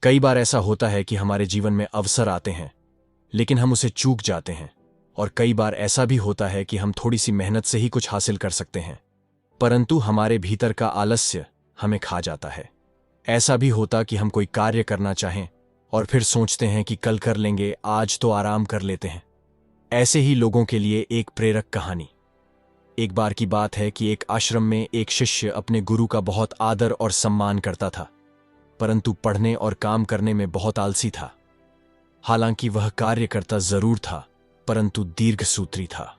कई बार ऐसा होता है कि हमारे जीवन में अवसर आते हैं, लेकिन हम उसे चूक जाते हैं। और कई बार ऐसा भी होता है कि हम थोड़ी सी मेहनत से ही कुछ हासिल कर सकते हैं, परंतु हमारे भीतर का आलस्य हमें खा जाता है। ऐसा भी होता कि हम कोई कार्य करना चाहें और फिर सोचते हैं कि कल कर लेंगे, आज तो आराम कर लेते हैं। ऐसे ही लोगों के लिए एक प्रेरक कहानी। एक बार की बात है कि एक आश्रम में एक शिष्य अपने गुरु का बहुत आदर और सम्मान करता था, परंतु पढ़ने और काम करने में बहुत आलसी था। हालांकि वह कार्य करता जरूर था, परंतु दीर्घसूत्री था।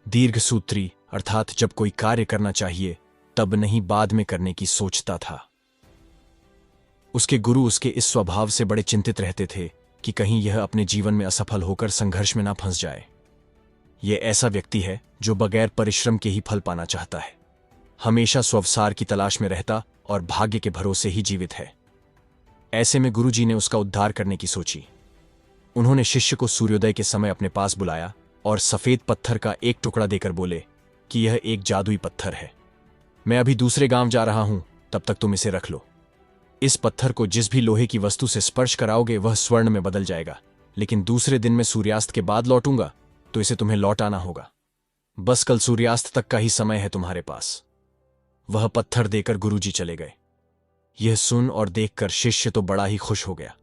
दीर्घसूत्री अर्थात जब कोई कार्य करना चाहिए तब नहीं, बाद में करने की सोचता था। उसके गुरु उसके इस स्वभाव से बड़े चिंतित रहते थे कि कहीं यह अपने जीवन में असफल होकर संघर्ष में ना फंस जाए। यह ऐसा व्यक्ति है जो बगैर परिश्रम के ही फल पाना चाहता है, हमेशा स्ववसार की तलाश में रहता और भाग्य के भरोसे ही जीवित है। ऐसे में गुरुजी ने उसका उद्धार करने की सोची। उन्होंने शिष्य को सूर्योदय के समय अपने पास बुलाया और सफेद पत्थर का एक टुकड़ा देकर बोले कि यह एक जादुई पत्थर है। मैं अभी दूसरे गांव जा रहा हूं, तब तक तुम इसे रख लो। इस पत्थर को जिस भी लोहे की वस्तु से स्पर्श कराओगे वह स्वर्ण में बदल जाएगा, लेकिन दूसरे दिन मैं सूर्यास्त के बाद लौटूंगा तो इसे तुम्हें लौटाना होगा। बस कल सूर्यास्त तक का ही समय है तुम्हारे पास। वह पत्थर देकर गुरुजी चले गए। यह सुन और देखकर शिष्य तो बड़ा ही खुश हो गया,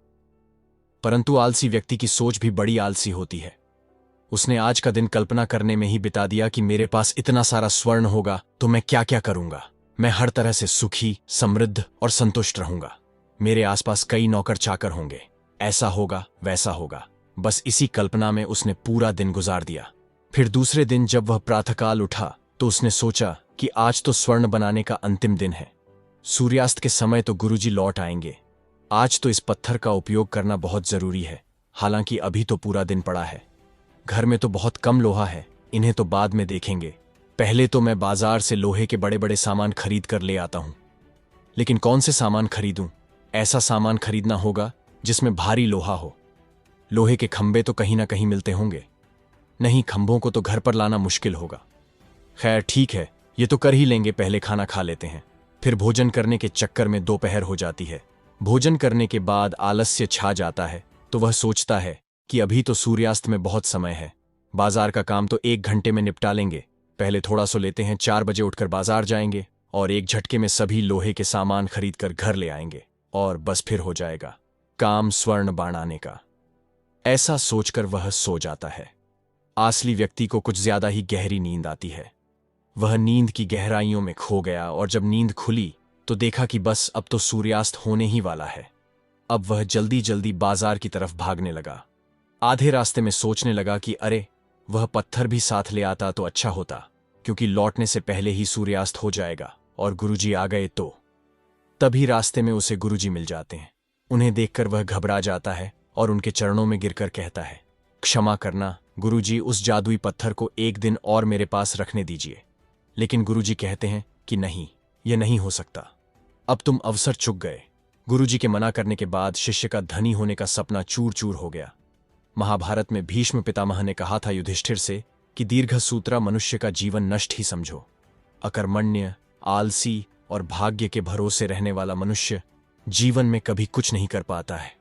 परंतु आलसी व्यक्ति की सोच भी बड़ी आलसी होती है। उसने आज का दिन कल्पना करने में ही बिता दिया कि मेरे पास इतना सारा स्वर्ण होगा तो मैं क्या क्या करूंगा। मैं हर तरह से सुखी, समृद्ध और संतुष्ट रहूंगा। मेरे आसपास कई नौकर चाकर होंगे, ऐसा होगा वैसा होगा। बस इसी कल्पना में उसने पूरा दिन गुजार दिया। फिर दूसरे दिन जब वह प्रातःकाल उठा तो उसने सोचा कि आज तो स्वर्ण बनाने का अंतिम दिन है। सूर्यास्त के समय तो गुरुजी लौट आएंगे। आज तो इस पत्थर का उपयोग करना बहुत जरूरी है। हालांकि अभी तो पूरा दिन पड़ा है। घर में तो बहुत कम लोहा है, इन्हें तो बाद में देखेंगे। पहले तो मैं बाजार से लोहे के बड़े बड़े सामान खरीद कर ले आता हूं। लेकिन कौन से सामान खरीदूं? ऐसा सामान खरीदना होगा जिसमें भारी लोहा हो। लोहे के खंभे तो कहीं ना कहीं मिलते होंगे। नहीं, खंभों को तो घर पर लाना मुश्किल होगा। खैर ठीक है, ये तो कर ही लेंगे। पहले खाना खा लेते हैं। फिर भोजन करने के चक्कर में दोपहर हो जाती है। भोजन करने के बाद आलस्य छा जाता है तो वह सोचता है कि अभी तो सूर्यास्त में बहुत समय है। बाजार का काम तो 1 घंटे में निपटा लेंगे। पहले थोड़ा सो लेते हैं, 4 बजे उठकर बाजार जाएंगे और एक झटके में सभी लोहे के सामान खरीदकर घर ले आएंगे और बस फिर हो जाएगा काम स्वर्ण बनाने का। ऐसा सोचकर वह सो जाता है। असली व्यक्ति को कुछ ज्यादा ही गहरी नींद आती है। वह नींद की गहराइयों में खो गया और जब नींद खुली तो देखा कि बस अब तो सूर्यास्त होने ही वाला है। अब वह जल्दी जल्दी बाजार की तरफ भागने लगा। आधे रास्ते में सोचने लगा कि अरे, वह पत्थर भी साथ ले आता तो अच्छा होता, क्योंकि लौटने से पहले ही सूर्यास्त हो जाएगा और गुरुजी आ गए तो। तभी रास्ते में उसे गुरुजी मिल जाते हैं। उन्हें देखकर वह घबरा जाता है और उनके चरणों में गिरकर कहता है, क्षमा करना गुरुजी, उस जादुई पत्थर को 1 दिन और मेरे पास रखने दीजिए। लेकिन गुरुजी कहते हैं कि नहीं, यह नहीं हो सकता। अब तुम अवसर चूक गए। गुरुजी के मना करने के बाद शिष्य का धनी होने का सपना चूर चूर हो गया। महाभारत में भीष्म पितामह ने कहा था युधिष्ठिर से कि दीर्घसूत्रा मनुष्य का जीवन नष्ट ही समझो। अकर्मण्य, आलसी और भाग्य के भरोसे रहने वाला मनुष्य जीवन में कभी कुछ नहीं कर पाता है।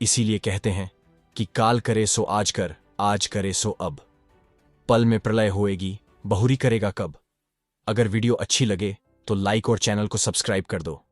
इसीलिए कहते हैं कि काल करे सो आज कर, आज करे सो अब। पल में प्रलय होएगी, बहुरी करेगा कब। अगर वीडियो अच्छी लगे तो लाइक और चैनल को सब्सक्राइब कर दो।